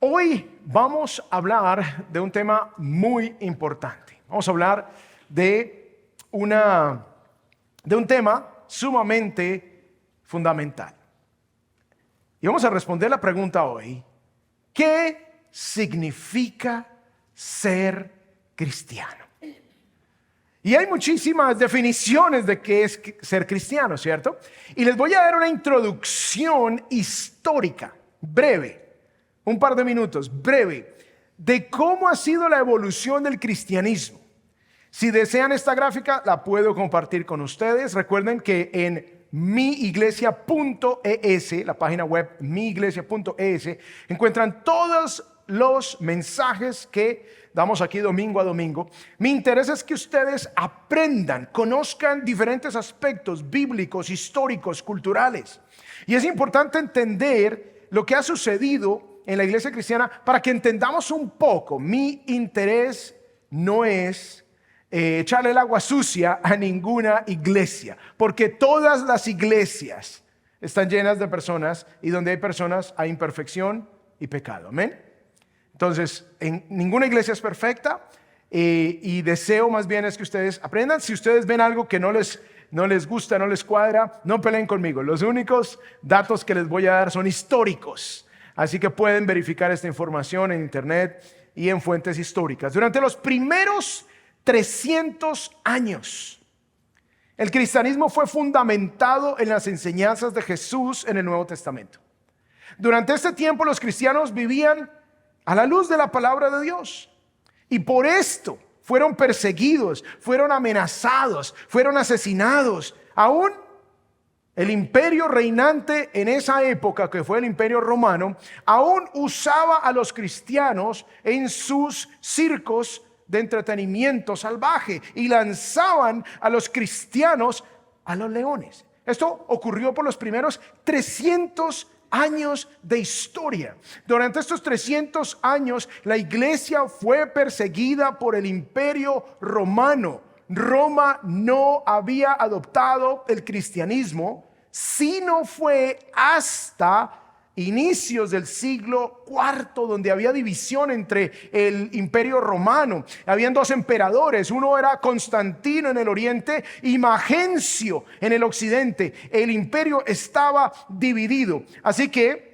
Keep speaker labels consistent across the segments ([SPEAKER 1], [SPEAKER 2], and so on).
[SPEAKER 1] Hoy vamos a hablar de un tema muy importante. Vamos a hablar de un tema sumamente fundamental. Y vamos a responder la pregunta hoy: ¿qué significa ser cristiano? Y hay muchísimas definiciones de qué es ser cristiano, ¿cierto? Y les voy a dar una introducción histórica, breve, un par de minutos, breve, de cómo ha sido la evolución del cristianismo. Si desean esta gráfica, la puedo compartir con ustedes. Recuerden que en miiglesia.es, la página web miiglesia.es, encuentran todos los mensajes que damos aquí domingo a domingo. Mi interés es que ustedes aprendan, conozcan diferentes aspectos bíblicos, históricos, culturales. Y es importante entender lo que ha sucedido en la iglesia cristiana para que entendamos un poco. Mi interés no es echarle el agua sucia a ninguna iglesia, porque todas las iglesias están llenas de personas, y donde hay personas hay imperfección y pecado. Amén. Entonces, ninguna iglesia es perfecta, y deseo más bien es que ustedes aprendan. Si ustedes ven algo que no les gusta, no les cuadra, no peleen conmigo. Los únicos datos que les voy a dar son históricos, así que pueden verificar esta información en internet y en fuentes históricas. Durante los primeros 300 años, el cristianismo fue fundamentado en las enseñanzas de Jesús en el Nuevo Testamento. Durante este tiempo los cristianos vivían a la luz de la palabra de Dios, y por esto fueron perseguidos, fueron amenazados, fueron asesinados. Aún el imperio reinante en esa época, que fue el Imperio Romano, aún usaba a los cristianos en sus circos de entretenimiento salvaje, y lanzaban a los cristianos a los leones. Esto ocurrió por los primeros 300 años de historia. Durante estos 300 años, la iglesia fue perseguida por el Imperio Romano. Roma no había adoptado el cristianismo, sino fue hasta inicios del siglo IV, donde había división entre el Imperio Romano. Habían dos emperadores: uno era Constantino en el oriente y Magencio en el occidente. El imperio estaba dividido. Así que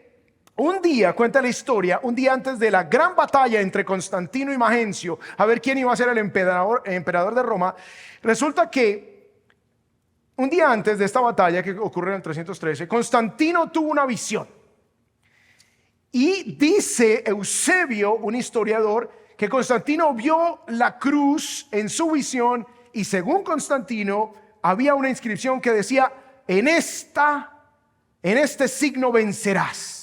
[SPEAKER 1] un día, cuenta la historia, un día antes de la gran batalla entre Constantino y Magencio, a ver quién iba a ser el emperador de Roma, resulta que un día antes de esta batalla, que ocurrió en el 313, Constantino tuvo una visión. Y dice Eusebio, un historiador, que Constantino vio la cruz en su visión, y según Constantino había una inscripción que decía: en este signo vencerás.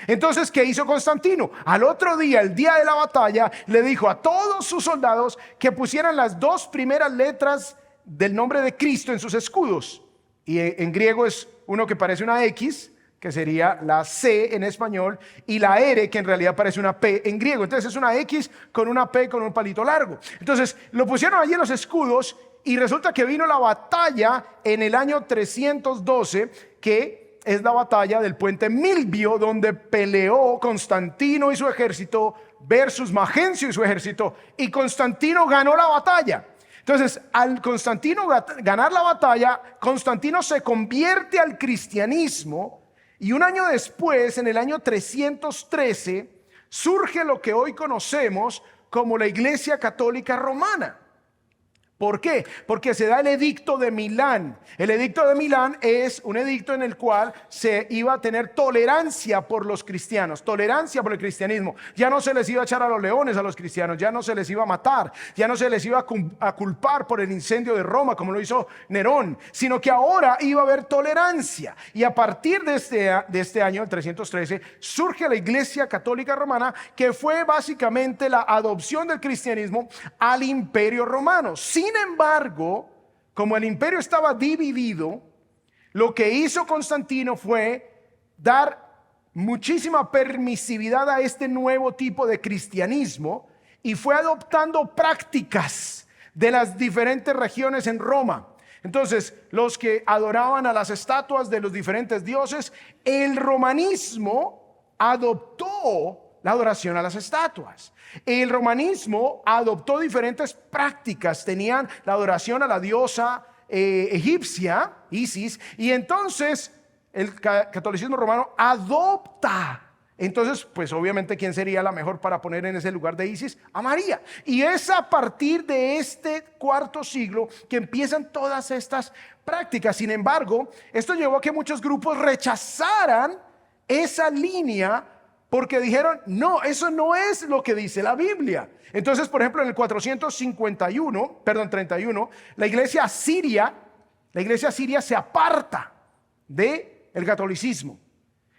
[SPEAKER 1] Entonces, ¿qué hizo Constantino? Al otro día, el día de la batalla, le dijo a todos sus soldados que pusieran las dos primeras letras del nombre de Cristo en sus escudos. Y en griego es uno que parece una X, que sería la C en español, y la R, que en realidad parece una P en griego. Entonces es una X con una P con un palito largo. Entonces lo pusieron allí en los escudos, y resulta que vino la batalla en el año 312, que es la batalla del puente Milvio, donde peleó Constantino y su ejército versus Magencio y su ejército, y Constantino ganó la batalla. Entonces, al Constantino ganar la batalla, Constantino se convierte al cristianismo. Y un año después, en el año 313, surge lo que hoy conocemos como la Iglesia Católica Romana. ¿Por qué? Porque se da el edicto de Milán. El edicto de Milán es un edicto en el cual se iba a tener tolerancia por los cristianos, tolerancia por el cristianismo. Ya no se les iba a echar a los leones a los cristianos, ya no se les iba a matar, ya no se les iba a culpar por el incendio de Roma como lo hizo Nerón, sino que ahora iba a haber tolerancia. Y a partir de este año, el 313, surge la Iglesia Católica Romana, que fue básicamente la adopción del cristianismo al Imperio Romano. Sin embargo, como el imperio estaba dividido, lo que hizo Constantino fue dar muchísima permisividad a este nuevo tipo de cristianismo, y fue adoptando prácticas de las diferentes regiones en Roma. Entonces, los que adoraban a las estatuas de los diferentes dioses, el romanismo adoptó la adoración a las estatuas. El romanismo adoptó diferentes prácticas. Tenían la adoración a la diosa egipcia, Isis, y entonces el catolicismo romano adopta. Entonces, pues obviamente, ¿quién sería la mejor para poner en ese lugar de Isis? A María. Y es a partir de este cuarto siglo que empiezan todas estas prácticas. Sin embargo, esto llevó a que muchos grupos rechazaran esa línea porque dijeron, no, eso no es lo que dice la Biblia. Entonces, por ejemplo, en el 31, la iglesia asiria se aparta del catolicismo.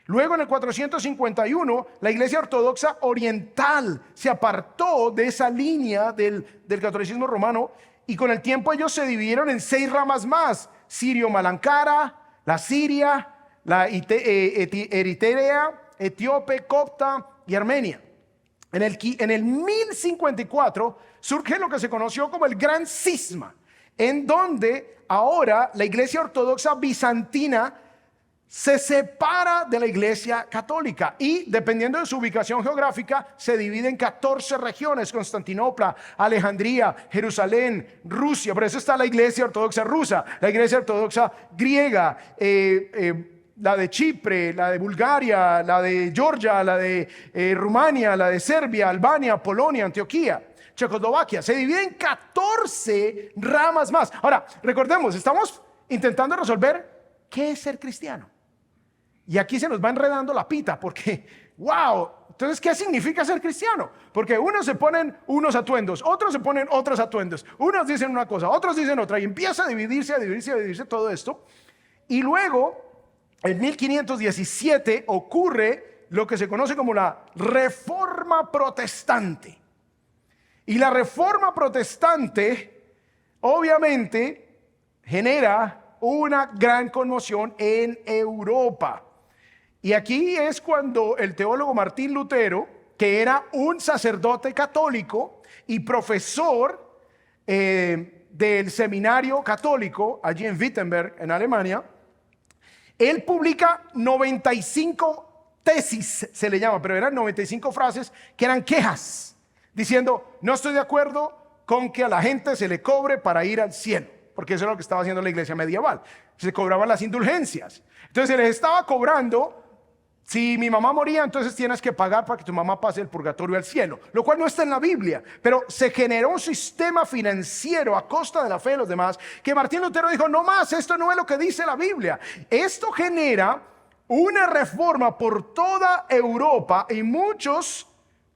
[SPEAKER 1] Luego en el 451, la iglesia ortodoxa oriental se apartó de esa línea del catolicismo romano, y con el tiempo ellos se dividieron en 6 ramas más: sirio-malankara, la siria, la eritrea, etíope, copta y armenia. En el 1054 surge lo que se conoció como el Gran Cisma, en donde ahora la iglesia ortodoxa bizantina se separa de la iglesia católica y, dependiendo de su ubicación geográfica, se divide en 14 regiones: Constantinopla, Alejandría, Jerusalén, Rusia. Por eso está la iglesia ortodoxa rusa, la iglesia ortodoxa griega, la de Chipre, la de Bulgaria, la de Georgia, la de Rumania, la de Serbia, Albania, Polonia, Antioquía, Checoslovaquia. Se divide en 14 ramas más. Ahora, recordemos, estamos intentando resolver qué es ser cristiano. Y aquí se nos va enredando la pita porque, wow, entonces, ¿qué significa ser cristiano? Porque unos se ponen unos atuendos, otros se ponen otros atuendos, unos dicen una cosa, otros dicen otra, y empieza a dividirse todo esto. Y luego, en 1517 ocurre lo que se conoce como la Reforma Protestante. Y la Reforma Protestante obviamente genera una gran conmoción en Europa. Y aquí es cuando el teólogo Martín Lutero, que era un sacerdote católico y profesor del seminario católico allí en Wittenberg, en Alemania, él publica 95 tesis, se le llama, pero eran 95 frases que eran quejas, diciendo: no estoy de acuerdo con que a la gente se le cobre para ir al cielo, porque eso es lo que estaba haciendo la iglesia medieval, se cobraban las indulgencias. Entonces se les estaba cobrando: si mi mamá moría, entonces tienes que pagar para que tu mamá pase del purgatorio al cielo, lo cual no está en la Biblia, pero se generó un sistema financiero a costa de la fe de los demás, que Martín Lutero dijo: no más, esto no es lo que dice la Biblia. Esto genera una reforma por toda Europa, y muchos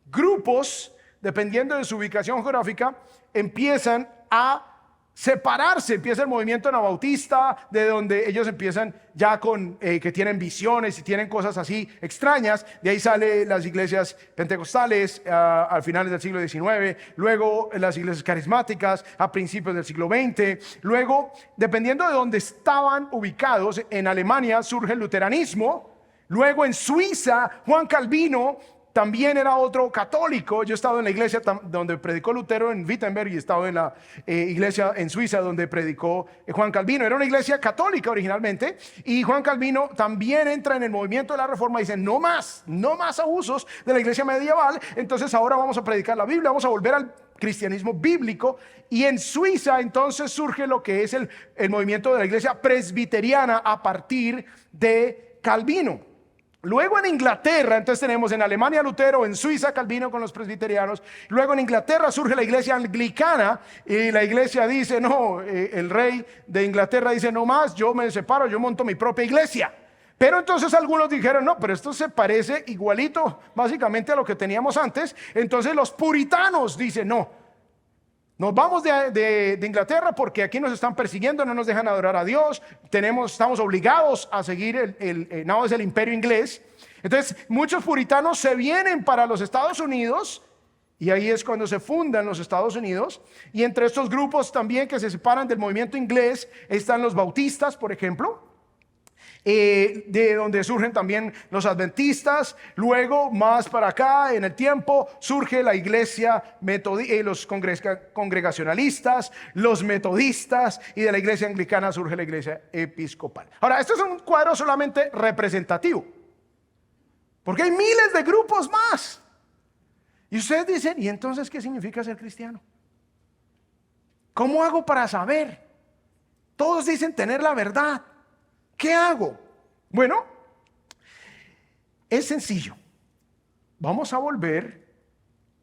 [SPEAKER 1] grupos, dependiendo de su ubicación geográfica, empiezan a separarse. Empieza el movimiento anabautista, de donde ellos empiezan ya con que tienen visiones y tienen cosas así extrañas. De ahí salen las iglesias pentecostales al finales del siglo XIX, luego las iglesias carismáticas a principios del siglo XX. Luego, dependiendo de donde estaban ubicados, en Alemania surge el luteranismo. Luego en Suiza, Juan Calvino también era otro católico. Yo he estado en la iglesia donde predicó Lutero en Wittenberg, y he estado en la iglesia en Suiza donde predicó Juan Calvino. Era una iglesia católica originalmente, y Juan Calvino también entra en el movimiento de la Reforma y dice: no más abusos de la iglesia medieval, entonces ahora vamos a predicar la Biblia, vamos a volver al cristianismo bíblico. Y en Suiza entonces surge lo que es el movimiento de la iglesia presbiteriana a partir de Calvino. Luego en Inglaterra, entonces tenemos en Alemania Lutero, en Suiza Calvino con los presbiterianos. Luego en Inglaterra surge la iglesia anglicana, y la iglesia dice: no, el rey de Inglaterra dice: no más, yo me separo, yo monto mi propia iglesia. Pero entonces algunos dijeron: no, pero esto se parece igualito básicamente a lo que teníamos antes. Entonces los puritanos dicen: no, nos vamos de Inglaterra porque aquí nos están persiguiendo, no nos dejan adorar a Dios, estamos obligados a seguir no, es el imperio inglés. Entonces muchos puritanos se vienen para los Estados Unidos, y ahí es cuando se fundan los Estados Unidos. Y entre estos grupos también que se separan del movimiento inglés están los bautistas, por ejemplo, de donde surgen también los adventistas. Luego, más para acá en el tiempo, surge la iglesia los congregacionalistas, los metodistas, y de la iglesia anglicana surge la iglesia episcopal. Ahora, esto es un cuadro solamente representativo, porque hay miles de grupos más. Y ustedes dicen, ¿y entonces qué significa ser cristiano? ¿Cómo hago para saber? Todos dicen tener la verdad. ¿Qué hago? Bueno, es sencillo. Vamos a volver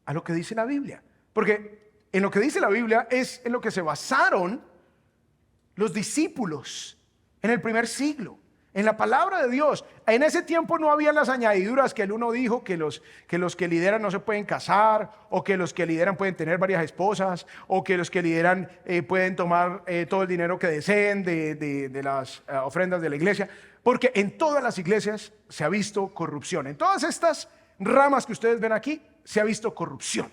[SPEAKER 1] a lo que dice la Biblia. Porque en lo que dice la Biblia es en lo que se basaron los discípulos en el primer siglo. En la palabra de Dios. En ese tiempo no había las añadiduras que el uno dijo que los que lideran no se pueden casar, o que los que lideran pueden tener varias esposas, o que los que lideran pueden tomar todo el dinero que deseen de las ofrendas de la iglesia. Porque en todas las iglesias se ha visto corrupción. En todas estas ramas que ustedes ven aquí se ha visto corrupción.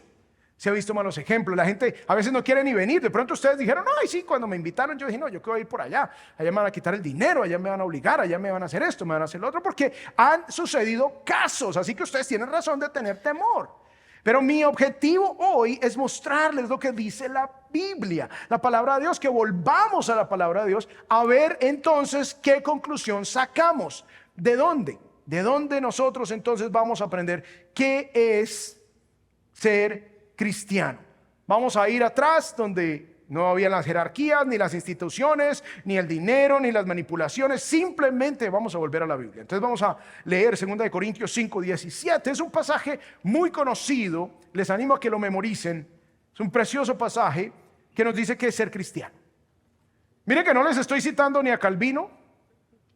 [SPEAKER 1] Se ha visto malos ejemplos. La gente a veces no quiere ni venir. De pronto ustedes dijeron, ay, sí, cuando me invitaron yo dije, no, yo quiero ir por allá. Allá me van a quitar el dinero, allá me van a obligar, allá me van a hacer esto, me van a hacer lo otro, porque han sucedido casos. Así que ustedes tienen razón de tener temor. Pero mi objetivo hoy es mostrarles lo que dice la Biblia, la palabra de Dios, que volvamos a la palabra de Dios a ver entonces qué conclusión sacamos. ¿De dónde? ¿De dónde nosotros entonces vamos a aprender qué es ser cristiano? Vamos a ir atrás donde no había las jerarquías, ni las instituciones, ni el dinero, ni las manipulaciones. Simplemente vamos a volver a la Biblia. Entonces vamos a leer 2 Corintios 5:17. Es un pasaje muy conocido. Les animo a que lo memoricen. Es un precioso pasaje que nos dice qué es ser cristiano. Miren que no les estoy citando ni a Calvino,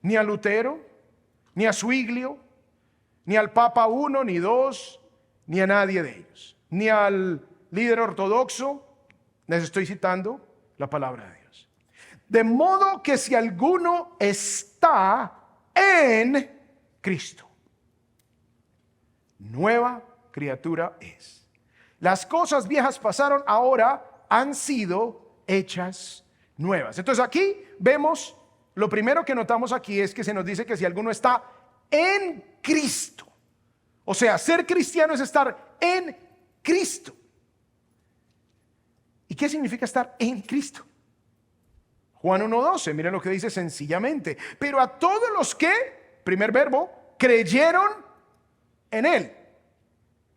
[SPEAKER 1] ni a Lutero, ni a Zwinglio, ni al Papa 1, ni 2, ni a nadie de ellos. Ni al líder ortodoxo. Les estoy citando la palabra de Dios. De modo que si alguno está en Cristo, nueva criatura es. Las cosas viejas pasaron, ahora han sido hechas nuevas. Entonces aquí vemos, lo primero que notamos aquí es que se nos dice que si alguno está en Cristo, o sea, ser cristiano es estar en Cristo. ¿Y qué significa estar en Cristo? Juan 1:12, miren lo que dice sencillamente. Pero a todos los que, primer verbo, creyeron en Él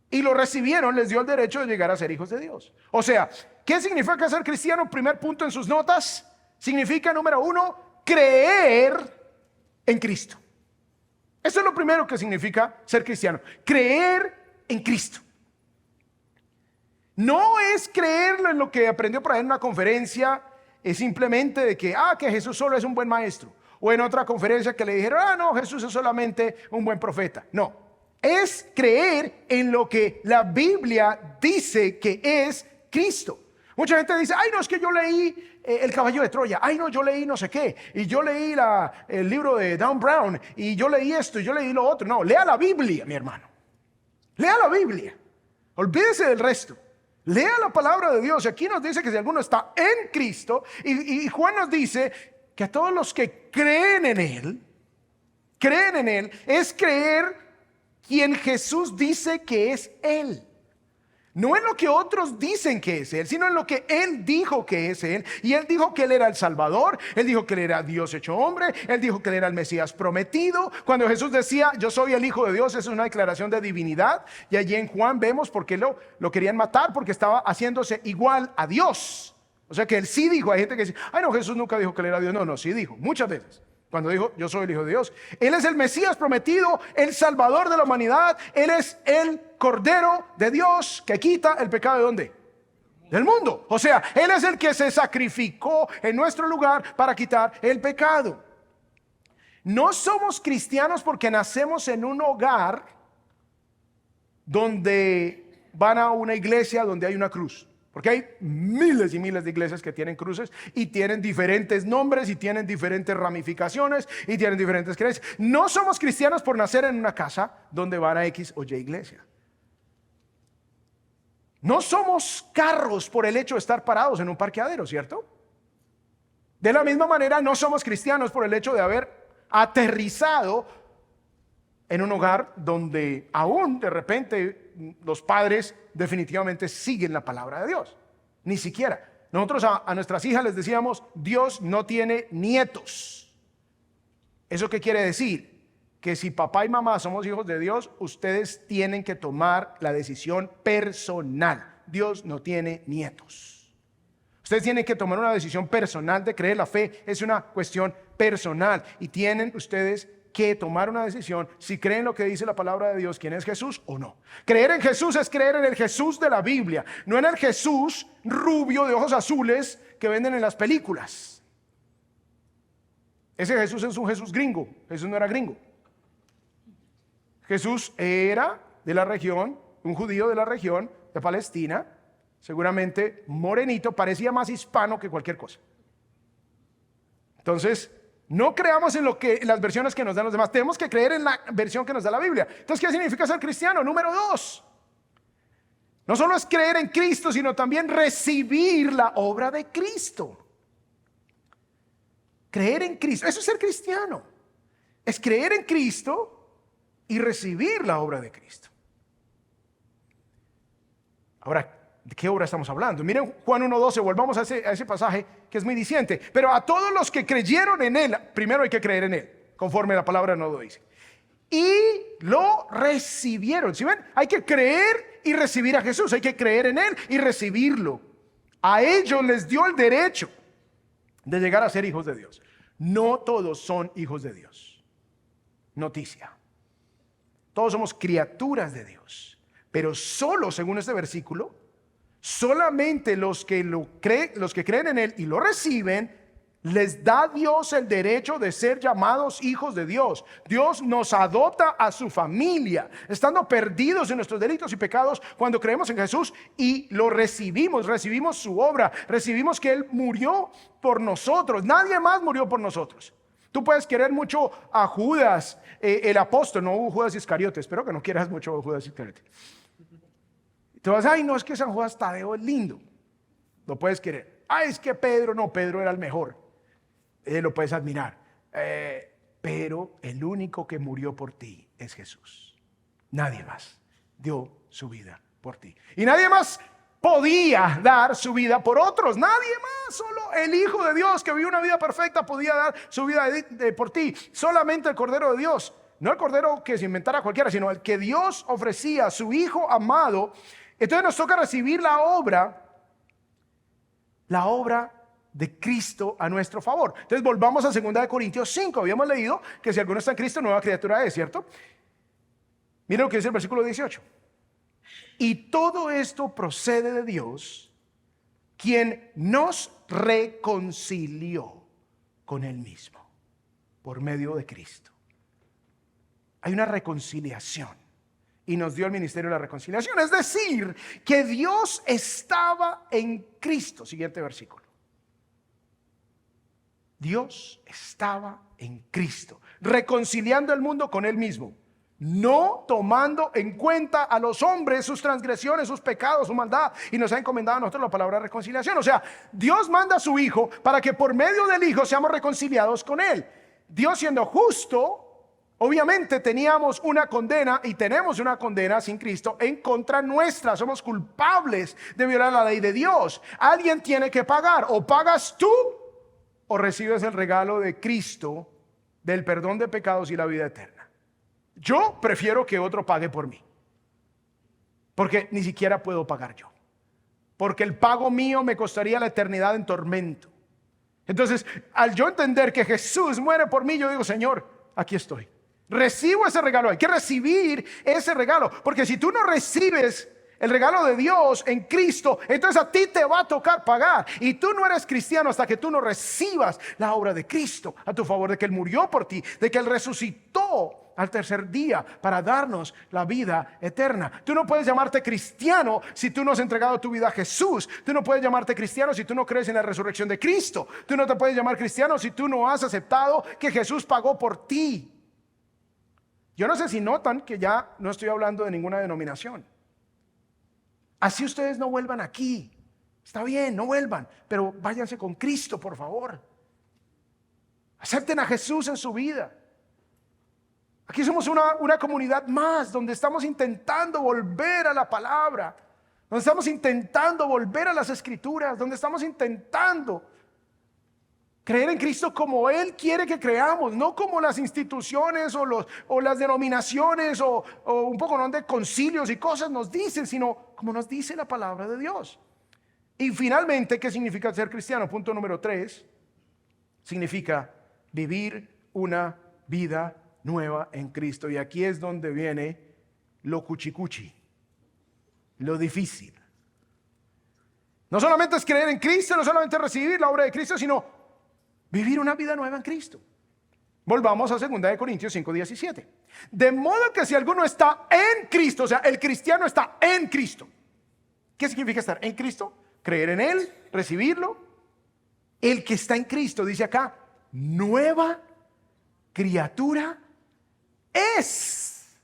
[SPEAKER 1] y lo recibieron, les dio el derecho de llegar a ser hijos de Dios. O sea, ¿qué significa ser cristiano? Primer punto en sus notas. Significa, número 1, creer en Cristo. Eso es lo primero que significa ser cristiano. Creer en Cristo. No es creerlo en lo que aprendió por ahí en una conferencia, es simplemente de que Jesús solo es un buen maestro. O en otra conferencia que le dijeron, no, Jesús es solamente un buen profeta. No, es creer en lo que la Biblia dice que es Cristo. Mucha gente dice, ay no, es que yo leí El caballo de Troya, ay no, yo leí no sé qué, y yo leí el libro de Dan Brown, y yo leí esto, y yo leí lo otro. No, lea la Biblia, mi hermano. Lea la Biblia. Olvídese del resto. Lea la palabra de Dios. Aquí nos dice que si alguno está en Cristo, y Juan nos dice que a todos los que creen en Él, es creer quien Jesús dice que es Él. No en lo que otros dicen que es Él, sino en lo que Él dijo que es Él. Y Él dijo que Él era el Salvador, Él dijo que Él era Dios hecho hombre, Él dijo que Él era el Mesías prometido. Cuando Jesús decía, yo soy el Hijo de Dios, es una declaración de divinidad. Y allí en Juan vemos por qué lo querían matar, porque estaba haciéndose igual a Dios. O sea que Él sí dijo, hay gente que dice, ay no, Jesús nunca dijo que Él era Dios. No, sí dijo, muchas veces. Cuando dijo, yo soy el Hijo de Dios. Él es el Mesías prometido, el Salvador de la humanidad. Él es el Cordero de Dios que quita el pecado ¿de dónde? Del mundo. O sea, Él es el que se sacrificó en nuestro lugar para quitar el pecado. No somos cristianos porque nacemos en un hogar donde van a una iglesia donde hay una cruz. Porque hay miles y miles de iglesias que tienen cruces y tienen diferentes nombres y tienen diferentes ramificaciones y tienen diferentes creencias. No somos cristianos por nacer en una casa donde van a X o Y iglesia. No somos carros por el hecho de estar parados en un parqueadero, ¿cierto? De la misma manera, no somos cristianos por el hecho de haber aterrizado en un hogar donde aún de repente los padres definitivamente siguen la palabra de Dios. Ni siquiera. Nosotros a nuestras hijas les decíamos, Dios no tiene nietos. ¿Eso qué quiere decir? que si papá y mamá somos hijos de Dios, ustedes tienen que tomar la decisión personal. Dios no tiene nietos. Ustedes tienen que tomar una decisión personal de creer. La fe es una cuestión personal y tienen ustedes que tomar una decisión si creen lo que dice la palabra de Dios, quién es Jesús o no. Creer en Jesús es creer en el Jesús de la Biblia, no en el Jesús rubio de ojos azules que venden en las películas. Ese Jesús es un Jesús gringo. Jesús no era gringo. Jesús era de la región, un judío de la región de Palestina, seguramente morenito, parecía más hispano que cualquier cosa. Entonces, no creamos en las versiones que nos dan los demás, tenemos que creer en la versión que nos da la Biblia. Entonces, ¿qué significa ser cristiano? Número 2, no solo es creer en Cristo, sino también recibir la obra de Cristo. Creer en Cristo, eso es ser cristiano, es creer en Cristo y recibir la obra de Cristo. Ahora, ¿de qué obra estamos hablando? Miren Juan 1:12, volvamos a ese pasaje que es muy diciente. Pero a todos los que creyeron en Él, primero hay que creer en Él, conforme la palabra no lo dice. Y lo recibieron. ¿Sí ven? Hay que creer y recibir a Jesús, hay que creer en Él y recibirlo. A ellos les dio el derecho de llegar a ser hijos de Dios. No todos son hijos de Dios. Noticia. Todos somos criaturas de Dios, pero solo, según este versículo, solamente los que creen en Él y lo reciben, les da Dios el derecho de ser llamados hijos de Dios. Dios nos adopta a su familia, estando perdidos en nuestros delitos y pecados. Cuando creemos en Jesús y lo recibimos su obra, recibimos que Él murió por nosotros. Nadie más murió por nosotros. Tú puedes querer mucho a Judas, el apóstol, no Judas Iscariote. Espero que no quieras mucho a Judas Iscariote. Te vas, ay, no, es que San Judas Tadeo es lindo. Lo puedes querer. Ay, es que Pedro, no, Pedro era el mejor. Lo puedes admirar. Pero el único que murió por ti es Jesús. Nadie más dio su vida por ti. Y nadie más podía dar su vida por otros. Nadie más, solo el Hijo de Dios que vivió una vida perfecta podía dar su vida por ti. Solamente el Cordero de Dios, no el Cordero que se inventara cualquiera, sino el que Dios ofrecía, su Hijo amado. Entonces nos toca recibir la obra de Cristo a nuestro favor. Entonces volvamos a 2 Corintios 5. Habíamos leído que si alguno está en Cristo, nueva criatura es, ¿cierto? Miren lo que dice el versículo 18. Y todo esto procede de Dios, quien nos reconcilió con Él mismo por medio de Cristo. Hay una reconciliación y nos dio el ministerio de la reconciliación. Es decir, que Dios estaba en Cristo. Siguiente versículo. Dios estaba en Cristo, reconciliando el mundo con Él mismo, no tomando en cuenta a los hombres sus transgresiones, sus pecados, su maldad, y nos ha encomendado a nosotros la palabra de reconciliación. O sea, Dios manda a su Hijo para que por medio del Hijo seamos reconciliados con Él. Dios, siendo justo, obviamente teníamos una condena y tenemos una condena sin Cristo en contra nuestra. Somos culpables de violar la ley de Dios. Alguien tiene que pagar. O pagas tú o recibes el regalo de Cristo, del perdón de pecados y la vida eterna. Yo prefiero que otro pague por mí, porque ni siquiera puedo pagar yo, porque el pago mío me costaría la eternidad en tormento. Entonces, al yo entender que Jesús muere por mí, yo digo, Señor, aquí estoy, recibo ese regalo. Hay que recibir ese regalo, porque si tú no recibes el regalo de Dios en Cristo, entonces a ti te va a tocar pagar. Y tú no eres cristiano hasta que tú no recibas la obra de Cristo a tu favor, de que Él murió por ti, de que Él resucitó al tercer día para darnos la vida eterna. Tú no puedes llamarte cristiano si tú no has entregado tu vida a Jesús. Tú no puedes llamarte cristiano si tú no crees en la resurrección de Cristo. Tú no te puedes llamar cristiano si tú no has aceptado que Jesús pagó por ti. Yo no sé si notan que ya no estoy hablando de ninguna denominación. Así ustedes no vuelvan aquí. Está bien, no vuelvan, pero váyanse con Cristo, por favor. Acepten a Jesús en su vida. Aquí somos una comunidad más donde estamos intentando volver a la palabra, donde estamos intentando volver a las escrituras, donde estamos intentando Creer en Cristo como Él quiere que creamos, no como las instituciones o las denominaciones o un poco, ¿no?, de concilios y cosas nos dicen, sino como nos dice la palabra de Dios. Y finalmente, ¿qué significa ser cristiano? Punto número 3, significa vivir una vida nueva en Cristo. Y aquí es donde viene lo cuchicuchi, lo difícil. No solamente es creer en Cristo, no solamente recibir la obra de Cristo, sino vivir una vida nueva en Cristo. Volvamos a 2 Corintios 5:17. De modo que si alguno está en Cristo, o sea, el cristiano está en Cristo. ¿Qué significa estar en Cristo? Creer en Él, recibirlo. El que está en Cristo, dice acá, nueva criatura es.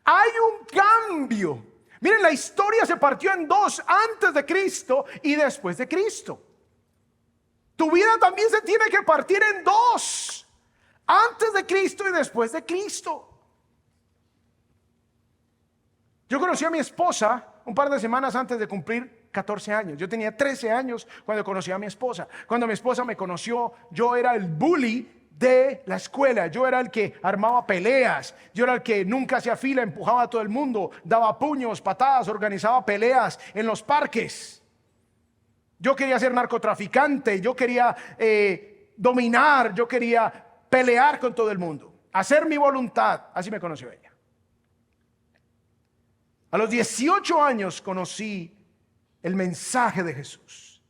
[SPEAKER 1] Hay un cambio. Miren, la historia se partió en dos: antes de Cristo y después de Cristo. Tu vida también se tiene que partir en dos: antes de Cristo y después de Cristo. Yo conocí a mi esposa un par de semanas antes de cumplir 14 años. Yo tenía 13 años cuando conocí a mi esposa. Cuando mi esposa me conoció, yo era el bully de la escuela. Yo era el que armaba peleas. Yo era el que nunca hacía fila, empujaba a todo el mundo, daba puños, patadas, organizaba peleas en los parques. Yo quería ser narcotraficante, yo quería dominar, yo quería pelear con todo el mundo, hacer mi voluntad. Así me conoció ella. A los 18 años conocí el mensaje de Jesús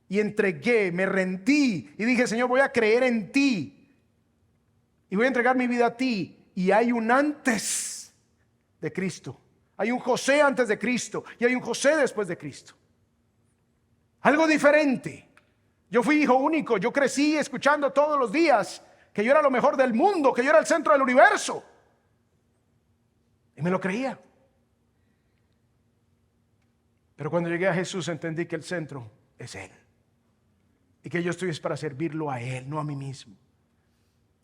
[SPEAKER 1] y entregué, me rendí y dije: Señor, voy a creer en ti y voy a entregar mi vida a ti. Y hay un antes de Cristo, hay un José antes de Cristo y hay un José después de Cristo. Algo diferente. Yo fui hijo único. Yo crecí escuchando todos los días que yo era lo mejor del mundo, que yo era el centro del universo. Y me lo creía. Pero cuando llegué a Jesús entendí que el centro es Él. Y que yo estoy para servirlo a Él, no a mí mismo.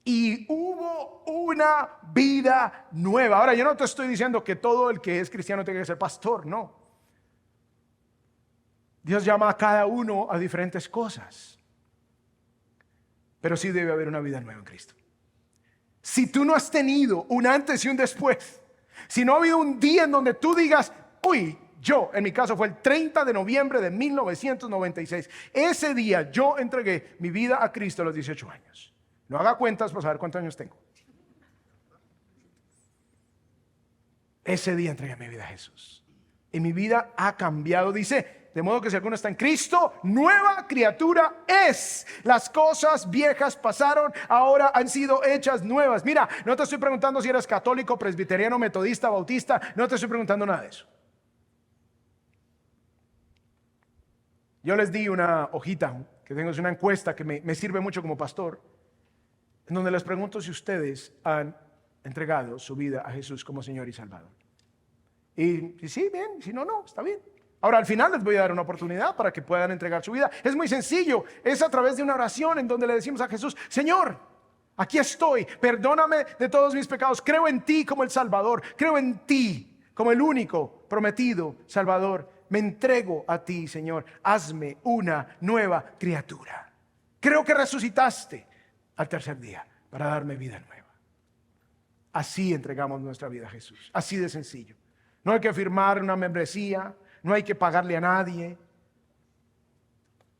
[SPEAKER 1] Y hubo una vida nueva. Ahora, yo no te estoy diciendo que todo el que es cristiano tenga que ser pastor, no. Dios llama a cada uno a diferentes cosas. Pero sí debe haber una vida nueva en Cristo. Si tú no has tenido un antes y un después, si no ha habido un día en donde tú digas: uy, yo, en mi caso fue el 30 de noviembre de 1996. Ese día yo entregué mi vida a Cristo a los 18 años. No haga cuentas para saber cuántos años tengo. Ese día entregué mi vida a Jesús. Y mi vida ha cambiado. Dice: de modo que si alguno está en Cristo, nueva criatura es. Las cosas viejas pasaron, ahora han sido hechas nuevas. Mira, no te estoy preguntando si eres católico, presbiteriano, metodista, bautista. No te estoy preguntando nada de eso. Yo les di una hojita que tengo, es una encuesta que me sirve mucho como pastor, en donde les pregunto si ustedes han entregado su vida a Jesús como Señor y Salvador. Y si sí, bien, si no, no, está bien. Ahora, al final les voy a dar una oportunidad para que puedan entregar su vida. Es muy sencillo, es a través de una oración en donde le decimos a Jesús: Señor, aquí estoy, perdóname de todos mis pecados, creo en ti como el Salvador, creo en ti como el único prometido Salvador, me entrego a ti, Señor, hazme una nueva criatura. Creo que resucitaste al tercer día para darme vida nueva. Así entregamos nuestra vida a Jesús, así de sencillo. No hay que firmar una membresía, no hay que pagarle a nadie.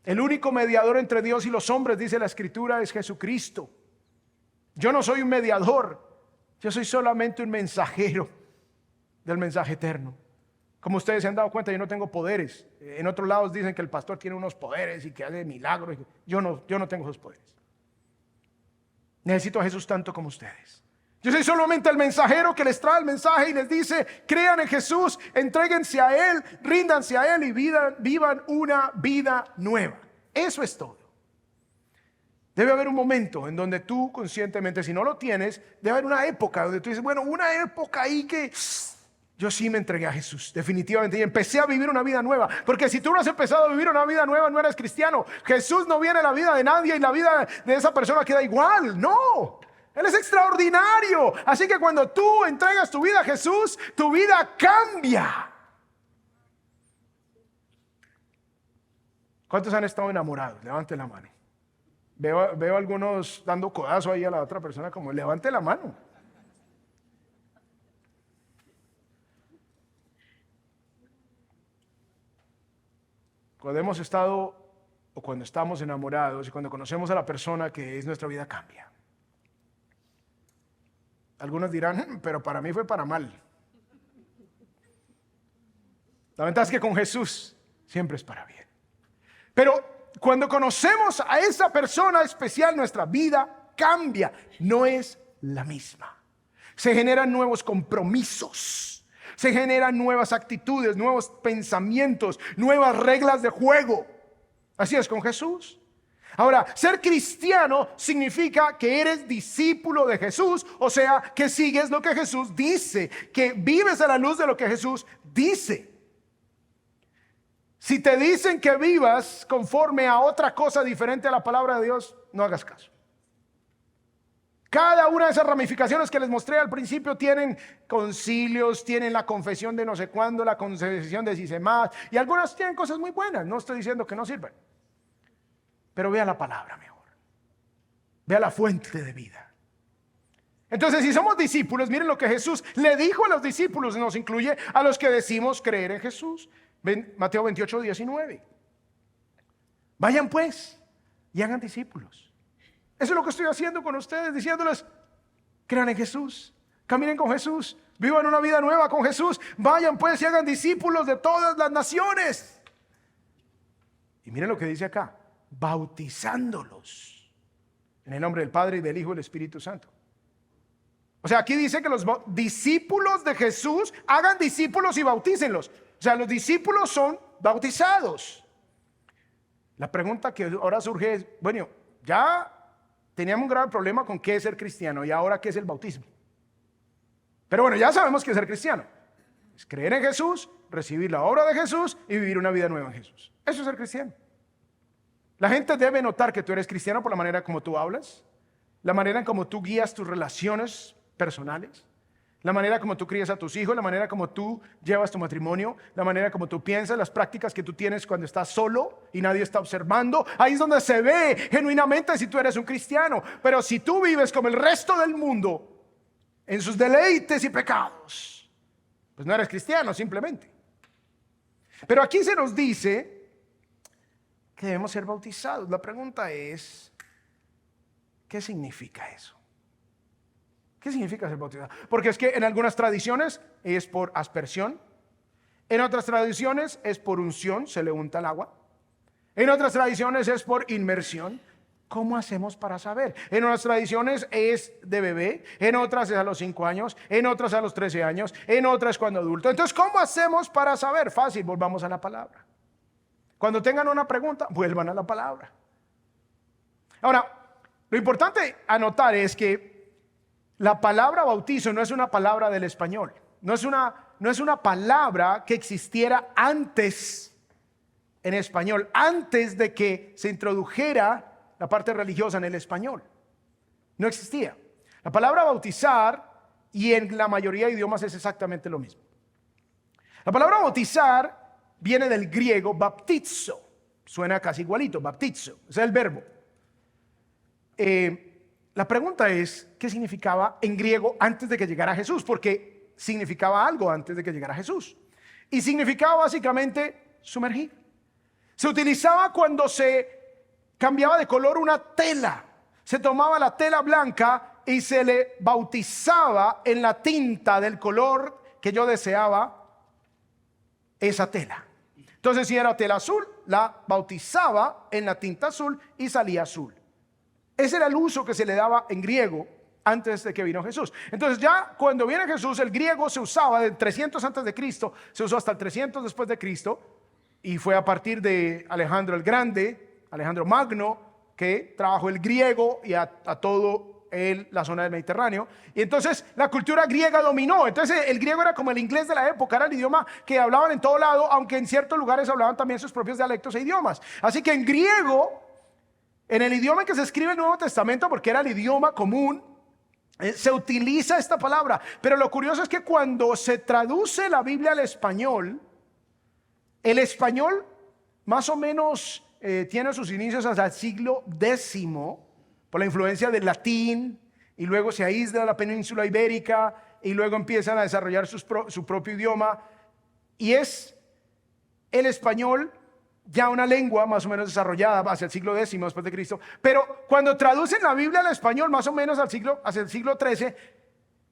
[SPEAKER 1] El único mediador entre Dios y los hombres, dice la Escritura, es Jesucristo. Yo no soy un mediador, yo soy solamente un mensajero del mensaje eterno. Como ustedes se han dado cuenta, yo no tengo poderes. En otros lados dicen que el pastor tiene unos poderes y que hace milagros. Yo no tengo esos poderes. Necesito a Jesús tanto como ustedes. Yo soy solamente el mensajero que les trae el mensaje y les dice: crean en Jesús, entréguense a Él, ríndanse a Él y vivan una vida nueva. Eso es todo. Debe haber un momento en donde tú conscientemente, si no lo tienes, debe haber una época donde tú dices: bueno, una época ahí que yo sí me entregué a Jesús, definitivamente, y empecé a vivir una vida nueva. Porque si tú no has empezado a vivir una vida nueva, no eres cristiano. Jesús no viene en la vida de nadie y la vida de esa persona queda igual. No, Él es extraordinario. Así que cuando tú entregas tu vida a Jesús, tu vida cambia. ¿Cuántos han estado enamorados? Levanten la mano. Veo algunos dando codazo ahí a la otra persona como levante la mano. Cuando hemos estado o cuando estamos enamorados y cuando conocemos a la persona que es, nuestra vida cambia. Algunos dirán, pero para mí fue para mal. La ventaja es que con Jesús siempre es para bien. Pero cuando conocemos a esa persona especial, nuestra vida cambia, no es la misma. Se generan nuevos compromisos, se generan nuevas actitudes, nuevos pensamientos, nuevas reglas de juego. Así es con Jesús. Ahora, ser cristiano significa que eres discípulo de Jesús, o sea, que sigues lo que Jesús dice, que vives a la luz de lo que Jesús dice. Si te dicen que vivas conforme a otra cosa diferente a la palabra de Dios, no hagas caso. Cada una de esas ramificaciones que les mostré al principio tienen concilios, tienen la confesión de no sé cuándo, la confesión de si sé más, y algunas tienen cosas muy buenas, no estoy diciendo que no sirven. Pero vea la palabra mejor, vea la fuente de vida. Entonces, si somos discípulos, miren lo que Jesús le dijo a los discípulos, nos incluye a los que decimos creer en Jesús. Mateo 28, 19. Vayan pues y hagan discípulos. Eso es lo que estoy haciendo con ustedes, diciéndoles, crean en Jesús, caminen con Jesús, vivan una vida nueva con Jesús. Vayan pues y hagan discípulos de todas las naciones. Y miren lo que dice acá, bautizándolos en el nombre del Padre y del Hijo y del Espíritu Santo. O sea, aquí dice que los discípulos de Jesús hagan discípulos y bautícenlos. O sea, los discípulos son bautizados. La pregunta que ahora surge es, bueno, ya teníamos un grave problema con qué es ser cristiano y ahora qué es el bautismo. Pero bueno, ya sabemos qué es ser cristiano. Es creer en Jesús, recibir la obra de Jesús y vivir una vida nueva en Jesús. Eso es ser cristiano. La gente debe notar que tú eres cristiano por la manera como tú hablas, la manera en como tú guías tus relaciones personales, la manera como tú crías a tus hijos, la manera como tú llevas tu matrimonio, la manera como tú piensas, las prácticas que tú tienes cuando estás solo y nadie está observando. Ahí es donde se ve genuinamente si tú eres un cristiano. Pero si tú vives como el resto del mundo en sus deleites y pecados, pues no eres cristiano simplemente. Pero aquí se nos dice que debemos ser bautizados. La pregunta es, ¿qué significa eso? ¿Qué significa ser bautizado? Porque es que en algunas tradiciones es por aspersión, en otras tradiciones es por unción, se le unta el agua, en otras tradiciones es por inmersión. ¿Cómo hacemos para saber? En unas tradiciones es de bebé, en otras es a los 5 años, en otras a los 13 años, en otras cuando adulto. Entonces, ¿cómo hacemos para saber? Fácil, volvamos a la palabra. Cuando tengan una pregunta, vuelvan a la palabra. Ahora, lo importante anotar es que la palabra bautizo no es una palabra del español, no es una palabra que existiera antes en español, antes de que se introdujera la parte religiosa en el español. No existía. La palabra bautizar, y en la mayoría de idiomas es exactamente lo mismo. La palabra bautizar viene del griego baptizo, suena casi igualito, baptizo, ese es el verbo. La pregunta es, ¿qué significaba en griego antes de que llegara Jesús? Porque significaba algo antes de que llegara Jesús. Y significaba básicamente sumergir. Se utilizaba cuando se cambiaba de color una tela. Se tomaba la tela blanca y se le bautizaba en la tinta del color que yo deseaba esa tela. Entonces, si era tela azul, la bautizaba en la tinta azul y salía azul. Ese era el uso que se le daba en griego antes de que vino Jesús. Entonces ya cuando viene Jesús, el griego se usaba del 300 antes de Cristo, se usó hasta el 300 después de Cristo, y fue a partir de Alejandro el Grande, Alejandro Magno, que trabajó el griego y a todo la zona del Mediterráneo. Y entonces la cultura griega dominó. Entonces el griego era como el inglés de la época, era el idioma que hablaban en todo lado, aunque en ciertos lugares hablaban también sus propios dialectos e idiomas. Así que en griego, en el idioma en que se escribe el Nuevo Testamento, porque era el idioma común, se utiliza esta palabra. Pero lo curioso es que cuando se traduce la Biblia al español, el español más o menos tiene sus inicios hasta el siglo X por la influencia del latín, y luego se aísla la península ibérica y luego empiezan a desarrollar su propio idioma, y es el español ya una lengua más o menos desarrollada hacia el siglo X después de Cristo. Pero cuando traducen la Biblia al español más o menos hacia el siglo XIII,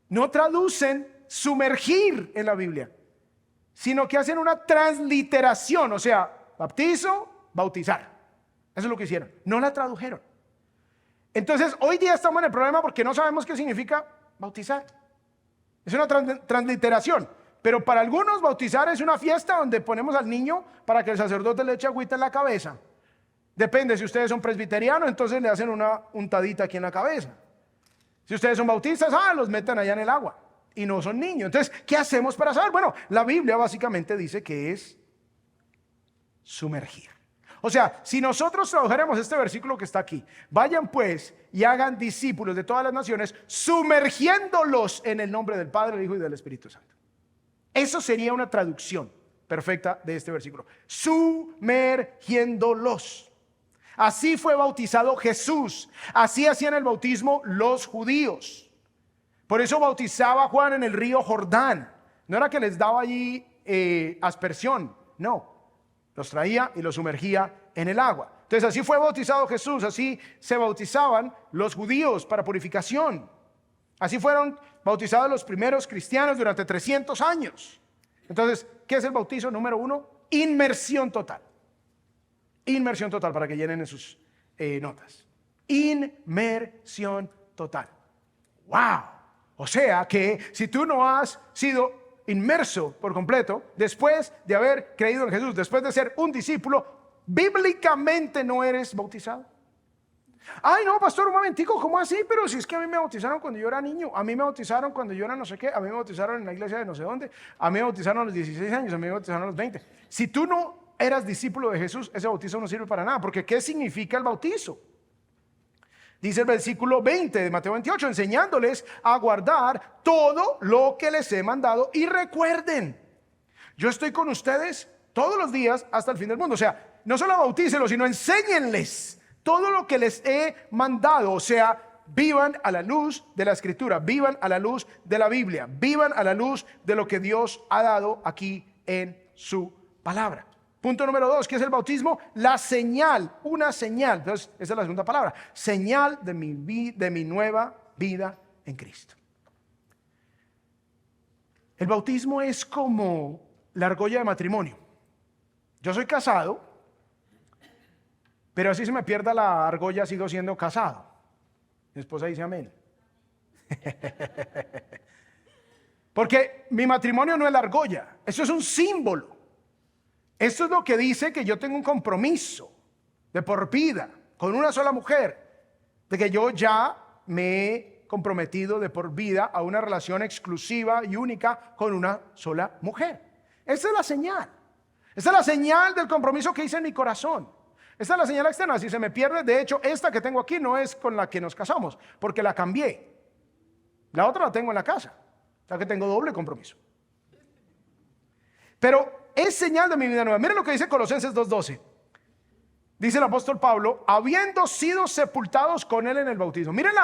[SPEAKER 1] no traducen sumergir en la Biblia, sino que hacen una transliteración, o sea, bautizo, bautizar. Eso es lo que hicieron, no la tradujeron. Entonces hoy día estamos en el problema porque no sabemos qué significa bautizar. Es una transliteración. Pero para algunos bautizar es una fiesta donde ponemos al niño para que el sacerdote le eche agüita en la cabeza. Depende, si ustedes son presbiterianos, entonces le hacen una untadita aquí en la cabeza. Si ustedes son bautistas, los meten allá en el agua y no son niños. Entonces, ¿qué hacemos para saber? Bueno, la Biblia básicamente dice que es sumergir. O sea, si nosotros tradujéramos este versículo que está aquí: vayan pues y hagan discípulos de todas las naciones, sumergiéndolos en el nombre del Padre, del Hijo y del Espíritu Santo. Eso sería una traducción perfecta de este versículo: sumergiéndolos. Así fue bautizado Jesús, así hacían el bautismo los judíos. Por eso bautizaba a Juan en el río Jordán. No era que les daba allí aspersión, no, los traía y los sumergía en el agua. Entonces así fue bautizado Jesús, así se bautizaban los judíos para purificación. Así fueron bautizados los primeros cristianos durante 300 años. Entonces, ¿qué es el bautizo? Número 1, inmersión total. Inmersión total, para que llenen en sus notas. Inmersión total. ¡Wow! O sea que si tú no has sido inmerso por completo, después de haber creído en Jesús, después de ser un discípulo, bíblicamente no eres bautizado. Ay, no, pastor, un momentico, ¿cómo así? Pero si es que a mí me bautizaron cuando yo era niño, a mí me bautizaron cuando yo era no sé qué, a mí me bautizaron en la iglesia de no sé dónde, a mí me bautizaron a los 16 años, a mí me bautizaron a los 20. Si tú no eras discípulo de Jesús, ese bautizo no sirve para nada, porque ¿qué significa el bautizo? Dice el versículo 20 de Mateo 28, enseñándoles a guardar todo lo que les he mandado, y recuerden, yo estoy con ustedes todos los días hasta el fin del mundo. O sea, no solo bautícelos, sino enséñenles todo lo que les he mandado. O sea, vivan a la luz de la Escritura, vivan a la luz de la Biblia, vivan a la luz de lo que Dios ha dado aquí en su palabra. Punto número 2, ¿qué es el bautismo? La señal, una señal. Entonces, esa es la segunda palabra: señal de mi nueva vida en Cristo. El bautismo es como la argolla de matrimonio. Yo soy casado, pero así se me pierda la argolla, sigo siendo casado. Mi esposa dice amén. Porque mi matrimonio no es la argolla, eso es un símbolo. Esto es lo que dice que yo tengo un compromiso de por vida con una sola mujer, de que yo ya me he comprometido de por vida a una relación exclusiva y única con una sola mujer. Esa es la señal. Esa es la señal del compromiso que hice en mi corazón. Esta es la señal externa. Si se me pierde, de hecho, esta que tengo aquí no es con la que nos casamos, porque la cambié. La otra la tengo en la casa, o sea que tengo doble compromiso. Pero es señal de mi vida nueva. Miren lo que dice Colosenses 2:12. Dice el apóstol Pablo: habiendo sido sepultados con él en el bautismo. Miren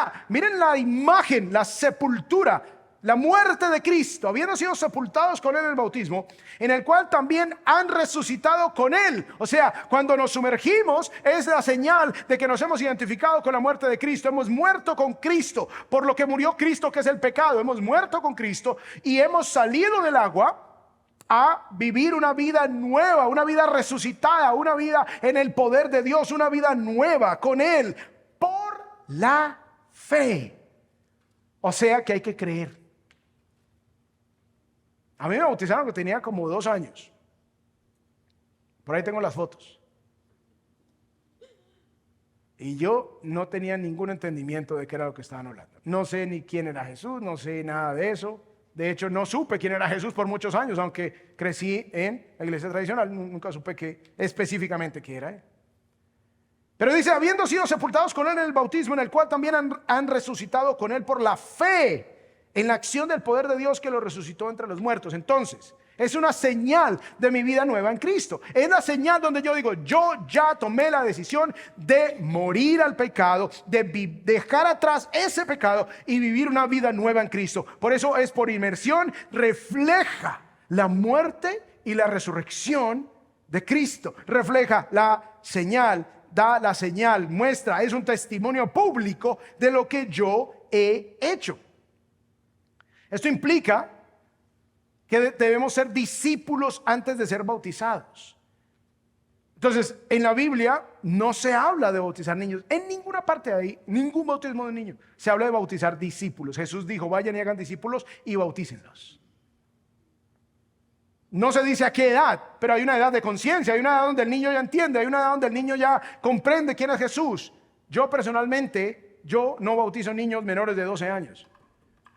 [SPEAKER 1] la imagen, la sepultura, la muerte de Cristo, habiendo sido sepultados con él en el bautismo, en el cual también han resucitado con él. O sea, cuando nos sumergimos es la señal de que nos hemos identificado con la muerte de Cristo. Hemos muerto con Cristo por lo que murió Cristo, que es el pecado. Hemos muerto con Cristo y hemos salido del agua a vivir una vida nueva, una vida resucitada, una vida en el poder de Dios, una vida nueva con él por la fe. O sea que hay que creer. A mí me bautizaron que tenía como 2 años. Por ahí tengo las fotos. Y yo no tenía ningún entendimiento de qué era lo que estaban hablando. No sé ni quién era Jesús, no sé nada de eso. De hecho, no supe quién era Jesús por muchos años, aunque crecí en la iglesia tradicional, nunca supe específicamente qué era él. Pero dice: habiendo sido sepultados con él en el bautismo, en el cual también han resucitado con él por la fe en la acción del poder de Dios que lo resucitó entre los muertos. Entonces, Es una señal de mi vida nueva en Cristo. Es la señal donde yo digo, yo ya tomé la decisión de morir al pecado, de dejar atrás ese pecado y vivir una vida nueva en Cristo. Por eso es por inmersión, refleja la muerte y la resurrección de Cristo. Refleja la señal, da la señal, muestra, es un testimonio público de lo que yo he hecho. Esto implica que debemos ser discípulos antes de ser bautizados. Entonces, en la Biblia no se habla de bautizar niños. En ninguna parte de ahí, ningún bautismo de niños, se habla de bautizar discípulos. Jesús dijo, vayan y hagan discípulos y bautícenlos. No se dice a qué edad, pero hay una edad de conciencia, hay una edad donde el niño ya entiende, hay una edad donde el niño ya comprende quién es Jesús. Yo personalmente, yo no bautizo niños menores de 12 años.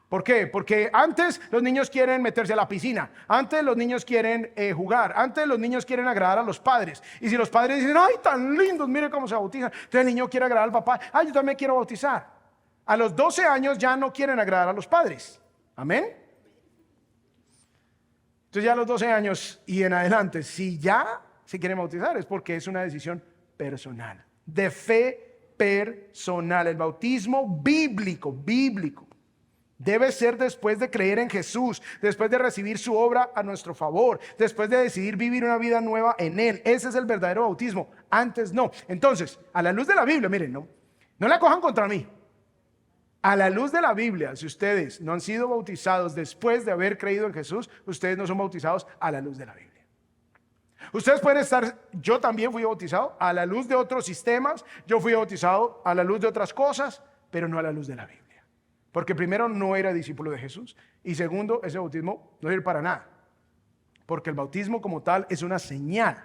[SPEAKER 1] ¿Por qué? Porque antes los niños quieren meterse a la piscina, antes los niños quieren jugar, antes los niños quieren agradar a los padres. Y si los padres dicen, ay, tan lindos, mire cómo se bautizan, entonces el niño quiere agradar al papá, ay, yo también quiero bautizar. A los 12 años ya no quieren agradar a los padres. Amén. Entonces ya a los 12 años y en adelante, si ya se quieren bautizar, es porque es una decisión personal, de fe personal. El bautismo bíblico, debe ser después de creer en Jesús, después de recibir su obra a nuestro favor, después de decidir vivir una vida nueva en Él. Ese es el verdadero bautismo, antes no. Entonces, a la luz de la Biblia, miren, no la cojan contra mí. A la luz de la Biblia, si ustedes no han sido bautizados después de haber creído en Jesús, ustedes no son bautizados a la luz de la Biblia. Ustedes pueden estar, yo también fui bautizado a la luz de otros sistemas, yo fui bautizado a la luz de otras cosas, pero no a la luz de la Biblia. Porque primero no era discípulo de Jesús y segundo, ese bautismo no sirve para nada. Porque el bautismo como tal es una señal,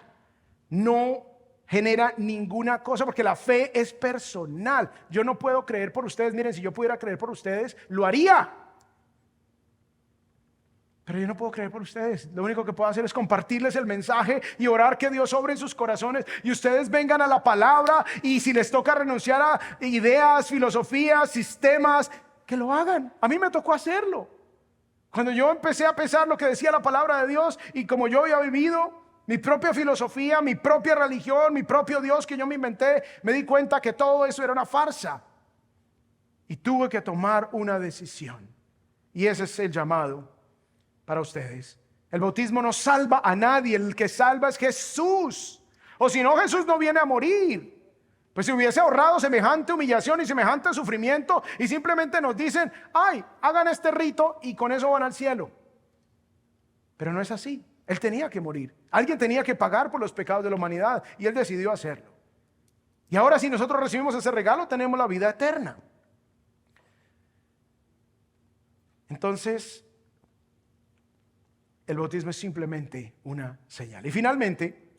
[SPEAKER 1] no genera ninguna cosa, porque la fe es personal. Yo no puedo creer por ustedes. Miren, si yo pudiera creer por ustedes, lo haría. Pero yo no puedo creer por ustedes. Lo único que puedo hacer es compartirles el mensaje y orar que Dios obre en sus corazones y ustedes vengan a la palabra, y si les toca renunciar a ideas, filosofías, sistemas, que lo hagan. A mí me tocó hacerlo. Cuando yo empecé a pensar lo que decía la palabra de Dios y como yo había vivido mi propia filosofía, mi propia religión, mi propio Dios que yo me inventé, me di cuenta que todo eso era una farsa. Y tuve que tomar una decisión. Y ese es el llamado para ustedes. El bautismo no salva a nadie, el que salva es Jesús. O si no, Jesús no viene a morir. Pues si hubiese ahorrado semejante humillación y semejante sufrimiento y simplemente nos dicen, ay, hagan este rito y con eso van al cielo. Pero no es así. Él tenía que morir. Alguien tenía que pagar por los pecados de la humanidad y Él decidió hacerlo. Y ahora si nosotros recibimos ese regalo, tenemos la vida eterna. Entonces, el bautismo es simplemente una señal. Y finalmente,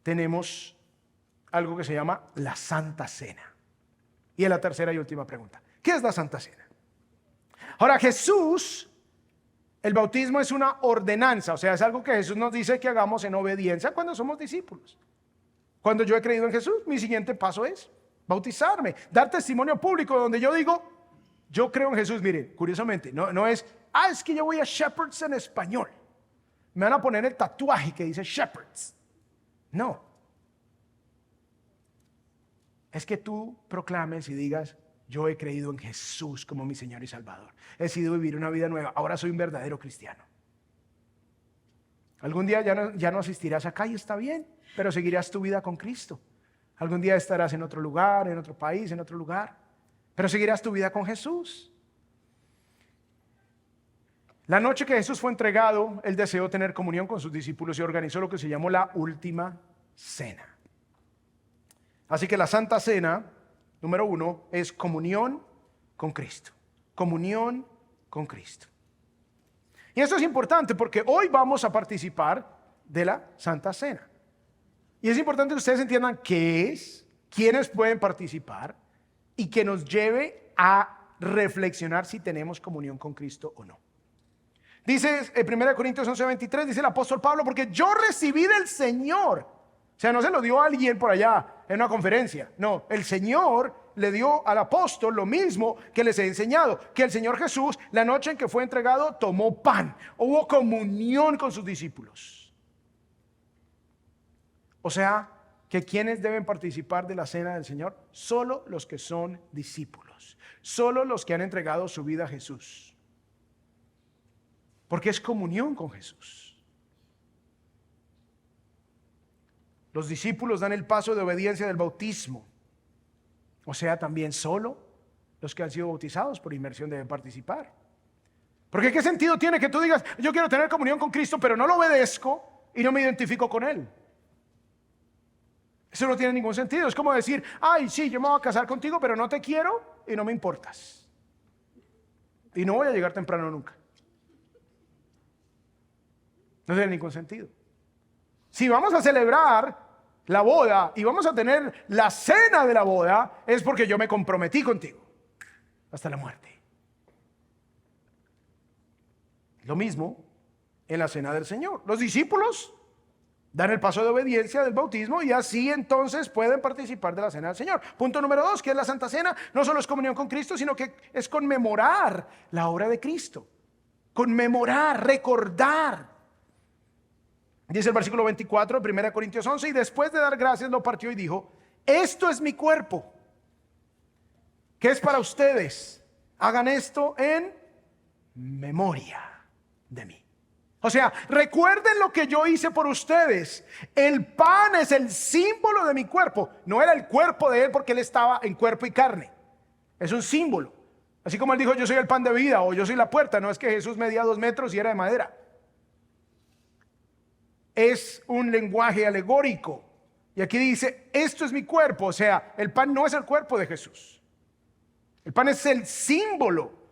[SPEAKER 1] tenemos algo que se llama la Santa Cena. Y es la tercera y última pregunta. ¿Qué es la Santa Cena? Ahora, Jesús, el bautismo es una ordenanza, o sea, es algo que Jesús nos dice que hagamos en obediencia cuando somos discípulos. Cuando yo he creído en Jesús, mi siguiente paso es bautizarme, dar testimonio público donde yo digo, yo creo en Jesús. Miren, curiosamente, no es, es que yo voy a Shepherds en español. Me van a poner el tatuaje que dice Shepherds. No. Es que tú proclames y digas, yo he creído en Jesús como mi Señor y Salvador. He decidido vivir una vida nueva. Ahora soy un verdadero cristiano. Algún día ya no asistirás acá y está bien, pero seguirás tu vida con Cristo. Algún día estarás en otro lugar, en otro país, en otro lugar, pero seguirás tu vida con Jesús. La noche que Jesús fue entregado, Él deseó tener comunión con sus discípulos y organizó lo que se llamó la Última Cena. Así que la Santa Cena, número 1, es comunión con Cristo. Comunión con Cristo. Y esto es importante porque hoy vamos a participar de la Santa Cena. Y es importante que ustedes entiendan qué es, quiénes pueden participar y que nos lleve a reflexionar si tenemos comunión con Cristo o no. Dice en 1 Corintios 11:23, dice el apóstol Pablo, porque yo recibí del Señor. O sea, no se lo dio a alguien por allá en una conferencia. No, el Señor le dio al apóstol lo mismo que les he enseñado, que el Señor Jesús, la noche en que fue entregado, tomó pan. Hubo comunión con sus discípulos. O sea, que quienes deben participar de la cena del Señor, solo los que son discípulos, solo los que han entregado su vida a Jesús, porque es comunión con Jesús. Los discípulos dan el paso de obediencia del bautismo, o sea, también solo los que han sido bautizados por inmersión deben participar. Porque ¿qué sentido tiene que tú digas, yo quiero tener comunión con Cristo, pero no lo obedezco y no me identifico con Él? Eso no tiene ningún sentido. Es como decir, ay, sí, yo me voy a casar contigo, pero no te quiero y no me importas. Y no voy a llegar temprano nunca. No tiene ningún sentido. Si vamos a celebrar la boda y vamos a tener la cena de la boda, es porque yo me comprometí contigo hasta la muerte. Lo mismo en la cena del Señor. Los discípulos dan el paso de obediencia del bautismo y así entonces pueden participar de la cena del Señor. Punto número 2, que es la Santa Cena. No solo es comunión con Cristo, sino que es conmemorar la obra de Cristo. Conmemorar, recordar. Dice el versículo 24 de 1 Corintios 11, y después de dar gracias lo partió y dijo, esto es mi cuerpo, que es para ustedes. Hagan esto en memoria de mí. O sea, recuerden lo que yo hice por ustedes. El pan es el símbolo de mi cuerpo. No era el cuerpo de Él porque Él estaba en cuerpo y carne. Es un símbolo. Así como Él dijo, yo soy el pan de vida o yo soy la puerta. No es que Jesús medía 2 metros y era de madera. Es un lenguaje alegórico. Y aquí dice, esto es mi cuerpo. O sea, el pan no es el cuerpo de Jesús. El pan es el símbolo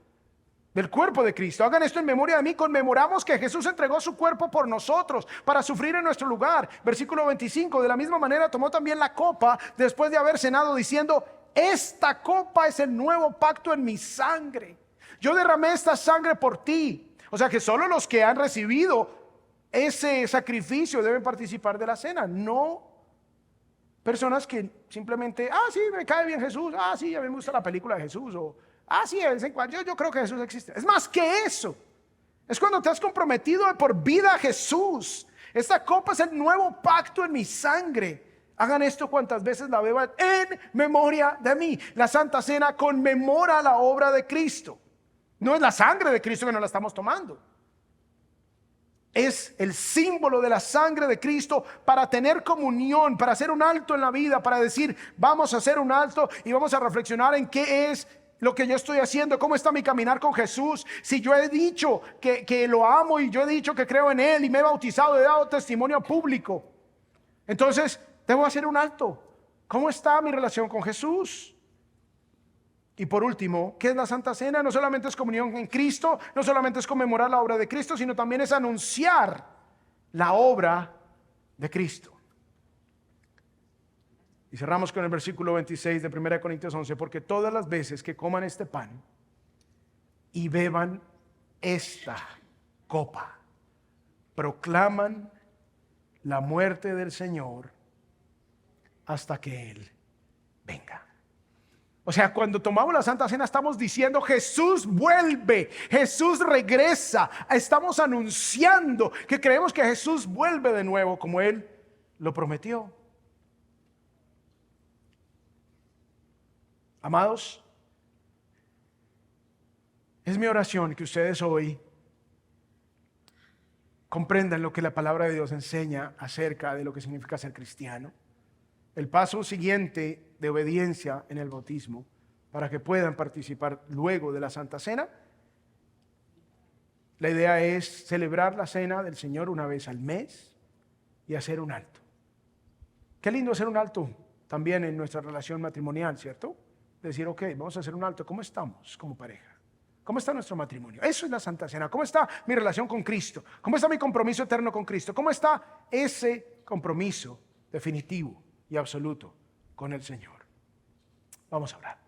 [SPEAKER 1] del cuerpo de Cristo. Hagan esto en memoria de mí. Conmemoramos que Jesús entregó su cuerpo por nosotros para sufrir en nuestro lugar. Versículo 25. De la misma manera tomó también la copa después de haber cenado diciendo, esta copa es el nuevo pacto en mi sangre. Yo derramé esta sangre por ti. O sea que solo los que han recibido ese sacrificio deben participar de la cena, no personas que simplemente, sí, me cae bien Jesús, sí, a mí me gusta la película de Jesús, o sí, de vez en cuando, yo creo que Jesús existe. Es más que eso, es cuando te has comprometido de por vida a Jesús. Esta copa es el nuevo pacto en mi sangre. Hagan esto cuantas veces la beban en memoria de mí. La Santa Cena conmemora la obra de Cristo. No es la sangre de Cristo que nos la estamos tomando. Es el símbolo de la sangre de Cristo para tener comunión, para hacer un alto en la vida, para decir, vamos a hacer un alto y vamos a reflexionar en qué es lo que yo estoy haciendo, cómo está mi caminar con Jesús. Si yo he dicho que lo amo y yo he dicho que creo en Él y me he bautizado, he dado testimonio público, entonces debo hacer un alto. ¿Cómo está mi relación con Jesús? Y por último, ¿qué es la Santa Cena? No solamente es comunión en Cristo, no solamente es conmemorar la obra de Cristo, sino también es anunciar la obra de Cristo. Y cerramos con el versículo 26 de 1 Corintios 11, porque todas las veces que coman este pan y beban esta copa, proclaman la muerte del Señor hasta que Él venga. O sea, cuando tomamos la Santa Cena estamos diciendo, Jesús vuelve, Jesús regresa. Estamos anunciando que creemos que Jesús vuelve de nuevo como Él lo prometió. Amados, es mi oración que ustedes hoy comprendan lo que la palabra de Dios enseña acerca de lo que significa ser cristiano. El paso siguiente de obediencia en el bautismo para que puedan participar luego de la Santa Cena. La idea es celebrar la cena del Señor una vez al mes y hacer un alto. Qué lindo hacer un alto también en nuestra relación matrimonial, ¿cierto? Decir, ok, vamos a hacer un alto. ¿Cómo estamos como pareja? ¿Cómo está nuestro matrimonio? Eso es la Santa Cena. ¿Cómo está mi relación con Cristo? ¿Cómo está mi compromiso eterno con Cristo? ¿Cómo está ese compromiso definitivo y absoluto con el Señor? Vamos a orar.